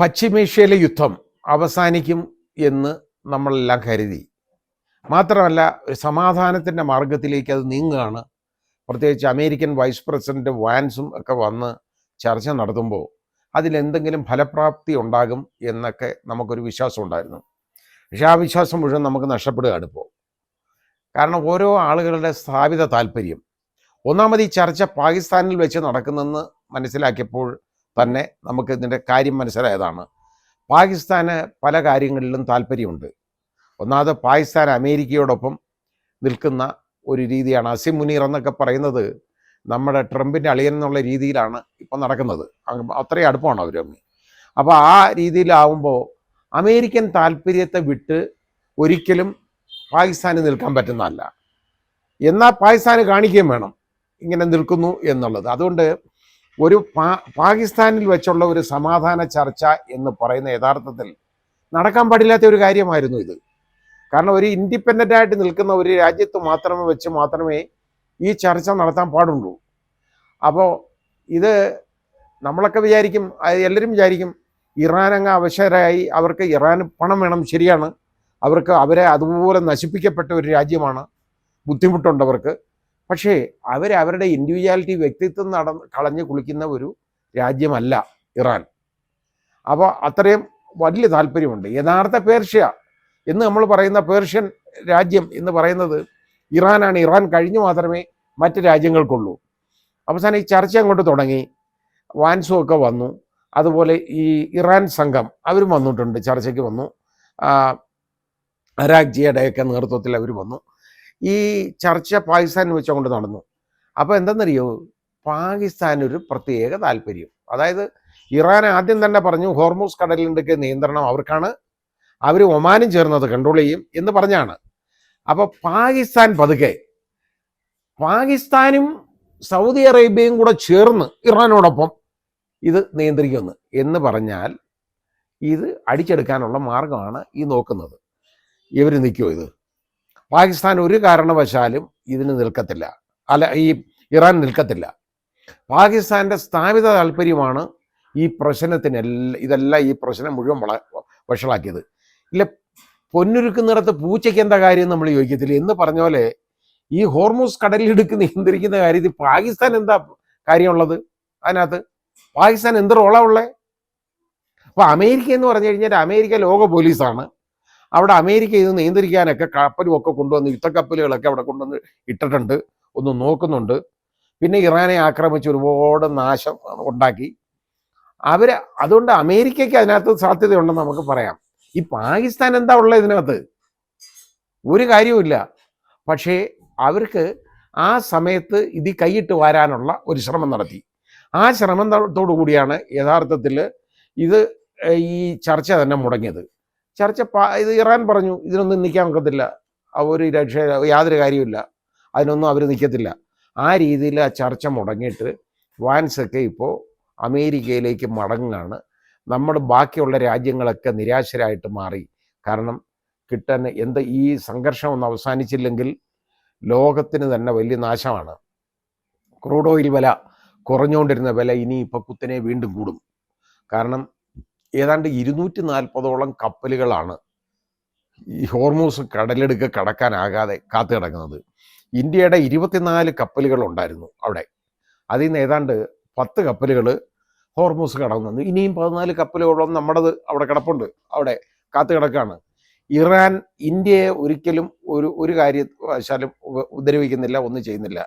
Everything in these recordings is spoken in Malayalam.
പശ്ചിമേഷ്യയിലെ യുദ്ധം അവസാനിക്കും എന്ന് നമ്മളെല്ലാം കരുതി. മാത്രമല്ല, ഒരു സമാധാനത്തിൻ്റെ മാർഗത്തിലേക്ക് അത് നീങ്ങുകയാണ്. പ്രത്യേകിച്ച് അമേരിക്കൻ വൈസ് പ്രസിഡന്റ് വാൻസും ഒക്കെ വന്ന് ചർച്ച നടത്തുമ്പോൾ അതിലെന്തെങ്കിലും ഫലപ്രാപ്തി ഉണ്ടാകും എന്നൊക്കെ നമുക്കൊരു വിശ്വാസം ഉണ്ടായിരുന്നു. പക്ഷേ ആ വിശ്വാസം മുഴുവൻ നമുക്ക് നഷ്ടപ്പെടുകയാണ് ഇപ്പോൾ. കാരണം ഓരോ ആളുകളുടെ സ്ഥാപിത താല്പര്യം. ഒന്നാമത് ഈ ചർച്ച പാകിസ്ഥാനിൽ വെച്ച് നടക്കുന്നെന്ന് മനസ്സിലാക്കിയപ്പോൾ തന്നെ നമുക്ക് ഇതിൻ്റെ കാര്യം മനസ്സിലായതാണ്. പാകിസ്ഥാന് പല കാര്യങ്ങളിലും താല്പര്യമുണ്ട്. ഒന്നാമത് പാകിസ്ഥാൻ അമേരിക്കയോടൊപ്പം നിൽക്കുന്ന ഒരു രീതിയാണ്. അസിം മുനീർ എന്നൊക്കെ പറയുന്നത് നമ്മുടെ ട്രംപിൻ്റെ അളിയൻ എന്നുള്ള രീതിയിലാണ് ഇപ്പം നടക്കുന്നത്. അത്രയും അടുപ്പമാണ് അവർ തമ്മിൽ. അപ്പോൾ ആ രീതിയിലാവുമ്പോൾ അമേരിക്കൻ താല്പര്യത്തെ വിട്ട് ഒരിക്കലും പാകിസ്ഥാന് നിൽക്കാൻ പറ്റുന്നതല്ല. എന്നാൽ പാകിസ്ഥാന് കാണിക്കുകയും വേണം ഇങ്ങനെ നിൽക്കുന്നു എന്നുള്ളത്. അതുകൊണ്ട് ഒരു പാകിസ്ഥാനിൽ വെച്ചുള്ള ഒരു സമാധാന ചർച്ച എന്ന് പറയുന്ന യഥാർത്ഥത്തിൽ നടക്കാൻ പാടില്ലാത്ത ഒരു കാര്യമായിരുന്നു ഇത്. കാരണം ഒരു ഇൻഡിപെൻഡൻ്റ് ആയിട്ട് നിൽക്കുന്ന ഒരു രാജ്യത്ത് മാത്രമേ ഈ ചർച്ച നടത്താൻ പാടുള്ളൂ. അപ്പോൾ ഇത് നമ്മളൊക്കെ വിചാരിക്കും, എല്ലാവരും വിചാരിക്കും ഇറാൻ അങ്ങ് അവശരായി, അവർക്ക് ഇറാന് പണം വേണം. ശരിയാണ്, അവരെ അതുപോലെ നശിപ്പിക്കപ്പെട്ട ഒരു രാജ്യമാണ്, ബുദ്ധിമുട്ടുണ്ടവർക്ക്. പക്ഷേ അവരുടെ ഇൻഡിവിജ്വാലിറ്റി, വ്യക്തിത്വം കളഞ്ഞ് കുളിക്കുന്ന ഒരു രാജ്യമല്ല ഇറാൻ. അപ്പോൾ അത്രയും വലിയ താല്പര്യമുണ്ട്. യഥാർത്ഥ പേർഷ്യ എന്ന് നമ്മൾ പറയുന്ന പേർഷ്യൻ രാജ്യം എന്ന് പറയുന്നത് ഇറാനാണ്. ഇറാൻ കഴിഞ്ഞു മാത്രമേ മറ്റ് രാജ്യങ്ങൾക്കുള്ളൂ. അവസാനം ഈ ചർച്ച അങ്ങോട്ട് തുടങ്ങി. വാൻസും ഒക്കെ വന്നു. അതുപോലെ ഈ ഇറാൻ സംഘം അവരും വന്നിട്ടുണ്ട്, ചർച്ചയ്ക്ക് വന്നു. അരാഗ്ജിയുടെയൊക്കെ നേതൃത്വത്തിൽ അവർ വന്നു. ഈ ചർച്ച പാകിസ്ഥാനിൽ വെച്ചുകൊണ്ട് നടന്നു. അപ്പോൾ എന്തെന്നറിയോ, പാകിസ്ഥാനൊരു പ്രത്യേക താല്പര്യം. അതായത് ഇറാൻ ആദ്യം തന്നെ പറഞ്ഞു ഹോർമൂസ് കടലിൻ്റെയൊക്കെ നിയന്ത്രണം അവർക്കാണ്, അവർ ഒമാനും ചേർന്നത് കൺട്രോൾ ചെയ്യും എന്ന് പറഞ്ഞാണ്. അപ്പോൾ പാകിസ്ഥാൻ പതുക്കെ, പാകിസ്ഥാനും സൗദി അറേബ്യയും കൂടെ ചേർന്ന് ഇറാനോടൊപ്പം ഇത് നിയന്ത്രിക്കുമെന്ന് എന്ന് പറഞ്ഞാൽ ഇത് അടിച്ചെടുക്കാനുള്ള മാർഗമാണ് ഈ നോക്കുന്നത്. ഇവർ നിൽക്കുമോ? ഇത് പാകിസ്ഥാൻ ഒരു കാരണവശാലും ഇതിന് നിൽക്കത്തില്ല, ഈ ഇറാൻ നിൽക്കത്തില്ല. പാകിസ്ഥാൻ്റെ സ്ഥാപിത താല്പര്യമാണ് ഈ ഇതെല്ലാം ഈ പ്രശ്നം മുഴുവൻ വഷളാക്കിയത്. ഇല്ല, പൊന്നുരുക്കുന്നിടത്ത് പൂച്ചയ്ക്ക് എന്താ കാര്യം നമ്മൾ ചോദിക്കത്തില്ല എന്ന് പറഞ്ഞ പോലെ ഈ ഹോർമൂസ് കടലിടുക്ക് നിയന്ത്രിക്കുന്ന കാര്യത്തിൽ പാകിസ്ഥാൻ എന്താ കാര്യമുള്ളത്? അതിനകത്ത് പാകിസ്ഥാൻ എന്ത് റോളാ ഉള്ളത്? അപ്പോൾ അമേരിക്ക എന്ന് പറഞ്ഞു കഴിഞ്ഞാൽ അമേരിക്ക ലോക പോലീസാണ്. അവിടെ അമേരിക്ക ഇത് നിയന്ത്രിക്കാനൊക്കെ കപ്പലും ഒക്കെ കൊണ്ടുവന്ന്, യുദ്ധക്കപ്പലുകളൊക്കെ അവിടെ കൊണ്ടുവന്ന് ഇട്ടിട്ടുണ്ട്, ഒന്ന് നോക്കുന്നുണ്ട്. പിന്നെ ഇറാനെ ആക്രമിച്ച് ഒരുപാട് നാശം ഉണ്ടാക്കി അതുകൊണ്ട് അമേരിക്കയ്ക്ക് അതിനകത്ത് സാധ്യതയുണ്ടെന്ന് നമുക്ക് പറയാം. ഈ പാകിസ്ഥാൻ എന്താ ഉള്ളത് ഇതിനകത്ത്? ഒരു കാര്യവുമില്ല. പക്ഷേ അവർക്ക് ആ സമയത്ത് ഇത് കൈയിട്ട് വാരാനുള്ള ഒരു ശ്രമം നടത്തി. ആ ശ്രമത്തോടു കൂടിയാണ് യഥാർത്ഥത്തിൽ ഇത് ഈ ചർച്ച തന്നെ മുടങ്ങിയത്. ഇത് ഇറാൻ പറഞ്ഞു ഇതിനൊന്നും നിൽക്കാൻ ഒക്കത്തില്ല, ഒരു യാതൊരു കാര്യമില്ല, അതിനൊന്നും അവർ നിൽക്കത്തില്ല. ആ രീതിയിൽ ആ ചർച്ച മുടങ്ങിയിട്ട് വാൻസൊക്കെ ഇപ്പോൾ അമേരിക്കയിലേക്ക് മടങ്ങുകയാണ്. നമ്മുടെ ബാക്കിയുള്ള രാജ്യങ്ങളൊക്കെ നിരാശരായിട്ട് മാറി. കാരണം ഈ സംഘർഷം ഒന്ന് അവസാനിച്ചില്ലെങ്കിൽ ലോകത്തിന് തന്നെ വലിയ നാശമാണ്. ക്രൂഡ് ഓയിൽ വില കുറഞ്ഞുകൊണ്ടിരുന്ന വില ഇനിയിപ്പോൾ കുത്തനെ വീണ്ടും കൂടും. കാരണം ഏതാണ്ട് 240ഓളം കപ്പലുകളാണ് ഈ ഹോർമൂസ് കടലെടുക്ക് കടക്കാനാകാതെ കാത്തു കിടക്കുന്നത്. ഇന്ത്യയുടെ 24 കപ്പലുകൾ ഉണ്ടായിരുന്നു അവിടെ. അതിൽ നിന്ന് ഏതാണ്ട് 10 കപ്പലുകൾ ഹോർമൂസ് കടന്നു. ഇനിയും 14 കപ്പലുകളോളം നമ്മുടേത് അവിടെ കിടപ്പുണ്ട്, അവിടെ കാത്തു കിടക്കുകയാണ്. ഇറാൻ ഇന്ത്യയെ ഒരിക്കലും ഒരു കാര്യവശാലും ഉപദ്രവിക്കുന്നില്ല, ഒന്നും ചെയ്യുന്നില്ല.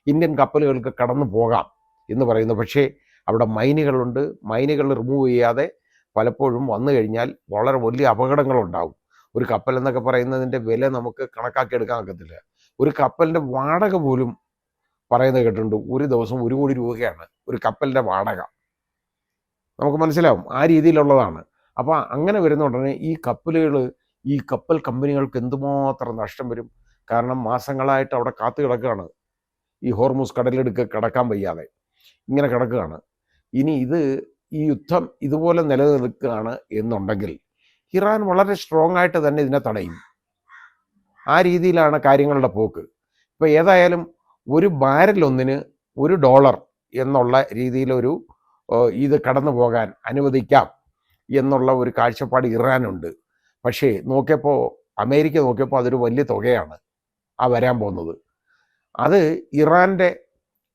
ഇന്ത്യൻ കപ്പലുകൾക്ക് കടന്നു പോകാം എന്ന് പറയുന്നു. പക്ഷേ അവിടെ മൈനുകളുണ്ട്. മൈനുകൾ റിമൂവ് ചെയ്യാതെ പലപ്പോഴും വന്നു കഴിഞ്ഞാൽ വളരെ വലിയ അപകടങ്ങളുണ്ടാവും. ഒരു കപ്പൽ എന്നൊക്കെ പറയുന്നതിൻ്റെ വില നമുക്ക് കണക്കാക്കിയെടുക്കാൻ ഒക്കത്തില്ല. ഒരു കപ്പലിൻ്റെ വാടക പോലും പറയുന്നത് കേട്ടിട്ടുണ്ട്, ഒരു ദിവസം 1 കോടി രൂപയാണ് ഒരു കപ്പലിൻ്റെ വാടക. നമുക്ക് മനസ്സിലാവും ആ രീതിയിലുള്ളതാണ്. അപ്പോൾ അങ്ങനെ വരുന്ന ഉടനെ ഈ കപ്പൽ കമ്പനികൾക്ക് എന്തുമാത്രം നഷ്ടം വരും. കാരണം മാസങ്ങളായിട്ട് അവിടെ കാത്തു കിടക്കുകയാണ്, ഈ ഹോർമൂസ് കടലെടുക്ക് കടക്കാൻ വയ്യാതെ ഇങ്ങനെ കിടക്കുകയാണ്. ഇനി ഈ യുദ്ധം ഇതുപോലെ നിലനിൽക്കുകയാണ് എന്നുണ്ടെങ്കിൽ ഇറാൻ വളരെ സ്ട്രോങ് ആയിട്ട് തന്നെ ഇതിനെ തടയും. ആ രീതിയിലാണ് കാര്യങ്ങളുടെ പോക്ക്. ഇപ്പോൾ ഏതായാലും ഒരു ബാരലൊന്നിന് $1 എന്നുള്ള രീതിയിലൊരു ഇത് കടന്നു പോകാൻ അനുവദിക്കാം എന്നുള്ള ഒരു കാഴ്ചപ്പാട് ഇറാനുണ്ട്. പക്ഷേ നോക്കിയപ്പോൾ അമേരിക്ക നോക്കിയപ്പോൾ അതൊരു വലിയ തുകയാണ് ആ വരാൻ പോകുന്നത്. അത് ഇറാൻ്റെ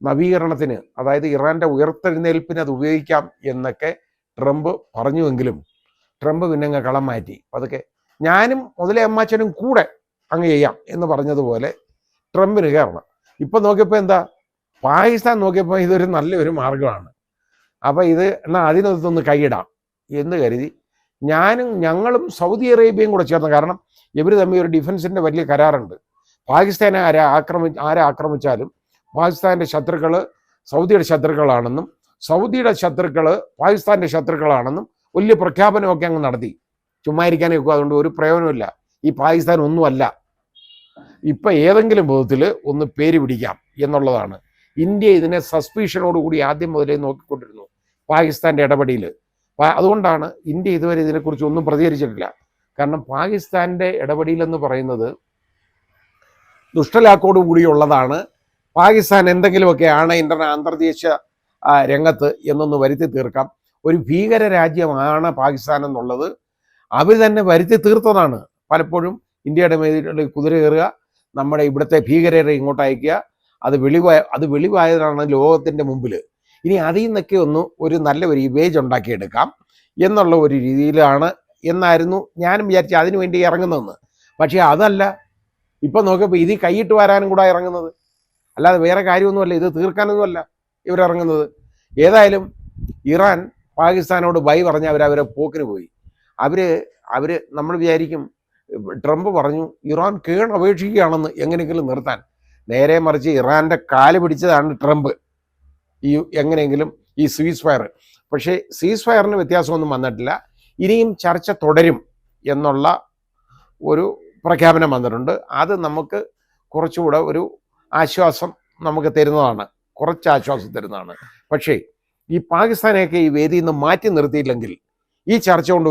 നവീകരണത്തിന്, അതായത് ഇറാൻ്റെ ഉയർത്തെഴുന്നേൽപ്പിന് അത് ഉപയോഗിക്കാം എന്നൊക്കെ ട്രംപ് പറഞ്ഞുവെങ്കിലും ട്രംപ് പിന്നെ അങ്ങ് കളം മാറ്റി. അതൊക്കെ ഞാനും മുതലേ അമ്മാച്ചനും കൂടെ അങ്ങ് ചെയ്യാം എന്ന് പറഞ്ഞതുപോലെ ട്രംപിന് കയറണം. ഇപ്പം നോക്കിയപ്പോൾ എന്താ, പാകിസ്ഥാൻ നോക്കിയപ്പോൾ ഇതൊരു നല്ലൊരു മാർഗമാണ്. അപ്പോൾ ഇത് എന്നാൽ അതിനകത്തൊന്ന് കൈയിടാം എന്ന് കരുതി ഞങ്ങളും സൗദി അറേബ്യയും കൂടെ ചേർന്ന്, കാരണം ഇവർ തമ്മിൽ ഒരു ഡിഫൻസിൻ്റെ വലിയ കരാറുണ്ട്. പാകിസ്ഥാനെ ആരെ ആക്രമിച്ചാലും പാകിസ്ഥാൻ്റെ ശത്രുക്കൾ സൗദിയുടെ ശത്രുക്കളാണെന്നും സൗദിയുടെ ശത്രുക്കൾ പാകിസ്ഥാൻ്റെ ശത്രുക്കളാണെന്നും വലിയ പ്രഖ്യാപനമൊക്കെ അങ്ങ് നടത്തി. ചുമ്മാ ഇരിക്കാനൊക്കെ അതുകൊണ്ട് ഒരു പ്രയോജനമില്ല. ഈ പാകിസ്ഥാൻ ഒന്നുമല്ല. ഇപ്പം ഏതെങ്കിലും വിധത്തിൽ ഒന്ന് പേര് പിടിക്കാം എന്നുള്ളതാണ്. ഇന്ത്യ ഇതിനെ സസ്പീഷനോടുകൂടി ആദ്യം മുതലേ നോക്കിക്കൊണ്ടിരുന്നു പാകിസ്ഥാൻ്റെ ഇടപെടൽ. അതുകൊണ്ടാണ് ഇന്ത്യ ഇതുവരെ ഇതിനെക്കുറിച്ച് ഒന്നും പ്രതികരിച്ചിട്ടില്ല. കാരണം പാകിസ്ഥാൻ്റെ ഇടപെടലെന്ന് പറയുന്നത് ദുഷ്ടലാക്കോട് കൂടിയുള്ളതാണ്. പാകിസ്ഥാൻ എന്തെങ്കിലുമൊക്കെ ആണ് അന്തർദേശീയ രംഗത്ത് എന്നൊന്ന് വരുത്തി തീർക്കാം. ഒരു ഭീകര രാജ്യമാണ് പാകിസ്ഥാൻ എന്നുള്ളത് അവർ തന്നെ വരുത്തി തീർത്തതാണ്. പലപ്പോഴും ഇന്ത്യയുടെ മേലിൽ കുതിര കയറുക, നമ്മുടെ ഇവിടുത്തെ ഭീകരരെ ഇങ്ങോട്ട് അയക്കുക, അത് വെളിവായതാണ് ലോകത്തിൻ്റെ മുമ്പിൽ. ഇനി അതിൽ നിന്നൊക്കെ ഒന്ന് ഒരു നല്ല ഒരു ഇമേജ് ഉണ്ടാക്കിയെടുക്കാം എന്നുള്ള ഒരു രീതിയിലാണ് എന്നായിരുന്നു ഞാനും വിചാരിച്ചത് അതിനു വേണ്ടി ഇറങ്ങുന്നതെന്ന്. പക്ഷേ അതല്ല, ഇപ്പം നോക്കിയപ്പോൾ ഇത് കൈയിട്ട് വരാനും കൂടെ ഇറങ്ങുന്നത്, അല്ലാതെ വേറെ കാര്യമൊന്നുമല്ല, ഇത് തീർക്കാനൊന്നുമല്ല ഇവരിറങ്ങുന്നത്. ഏതായാലും ഇറാൻ പാകിസ്ഥാനോട് ബൈ പറഞ്ഞ് അവരെ പോക്കിന് പോയി. അവർ നമ്മൾ വിചാരിക്കും ട്രംപ് പറഞ്ഞു ഇറാൻ കീഴപേക്ഷിക്കുകയാണെന്ന് എങ്ങനെയെങ്കിലും നിർത്താൻ. നേരെ മറിച്ച് ഇറാൻ്റെ കാല് പിടിച്ചതാണ് ട്രംപ് എങ്ങനെയെങ്കിലും ഈ സീസ് ഫയർ. പക്ഷേ സീസ് ഫയറിന് വ്യത്യാസമൊന്നും വന്നിട്ടില്ല. ഇനിയും ചർച്ച തുടരും എന്നുള്ള ഒരു പ്രഖ്യാപനം വന്നിട്ടുണ്ട്. അത് നമുക്ക് കുറച്ചുകൂടെ ഒരു ആശ്വാസം നമുക്ക് തരുന്നതാണ്, കുറച്ച് ആശ്വാസം തരുന്നതാണ്. പക്ഷേ ഈ പാകിസ്ഥാനെയൊക്കെ ഈ വേദിയിൽ നിന്ന് മാറ്റി നിർത്തിയില്ലെങ്കിൽ ഈ ചർച്ച കൊണ്ട്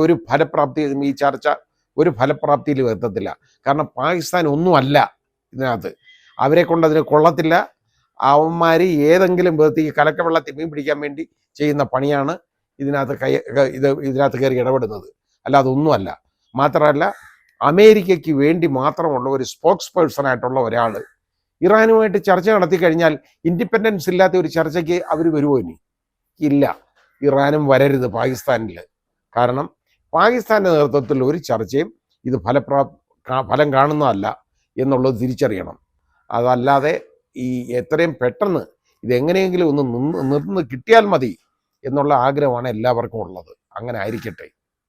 ഈ ചർച്ച ഒരു ഫലപ്രാപ്തിയിലും എത്തത്തില്ല. കാരണം പാകിസ്ഥാൻ ഒന്നുമല്ല ഇതിനകത്ത്, അവരെ കൊണ്ട് അതിന് കൊള്ളത്തില്ല. അവന്മാർ ഏതെങ്കിലും വിധത്തിൽ ഈ കലക്കവെള്ളത്തിൽ മീൻ പിടിക്കാൻ വേണ്ടി ചെയ്യുന്ന പണിയാണ് ഇതിനകത്ത് കയറി ഇടപെടുന്നത്, അല്ലാതെ ഒന്നുമല്ല. മാത്രമല്ല അമേരിക്കയ്ക്ക് വേണ്ടി മാത്രമുള്ള ഒരു സ്പോക്സ് പേഴ്സണായിട്ടുള്ള ഒരാൾ ഇറാനുമായിട്ട് ചർച്ച നടത്തി കഴിഞ്ഞാൽ ഇൻഡിപെൻഡൻസ് ഇല്ലാത്ത ഒരു ചർച്ചയ്ക്ക് അവർ വരുമോ? ഇനി ഇല്ല. ഇറാനും വരരുത് പാകിസ്ഥാനിൽ. കാരണം പാകിസ്ഥാൻ്റെ നേതൃത്വത്തിൽ ഒരു ചർച്ചയും ഇത് ഫലം കാണുന്നതല്ല എന്നുള്ളത് തിരിച്ചറിയണം. അതല്ലാതെ ഈ എത്രയും പെട്ടെന്ന് ഇതെങ്ങനെയെങ്കിലും ഒന്ന് നിന്ന് കിട്ടിയാൽ മതി എന്നുള്ള ആഗ്രഹമാണ് എല്ലാവർക്കും ഉള്ളത്. അങ്ങനെ ആയിരിക്കട്ടെ.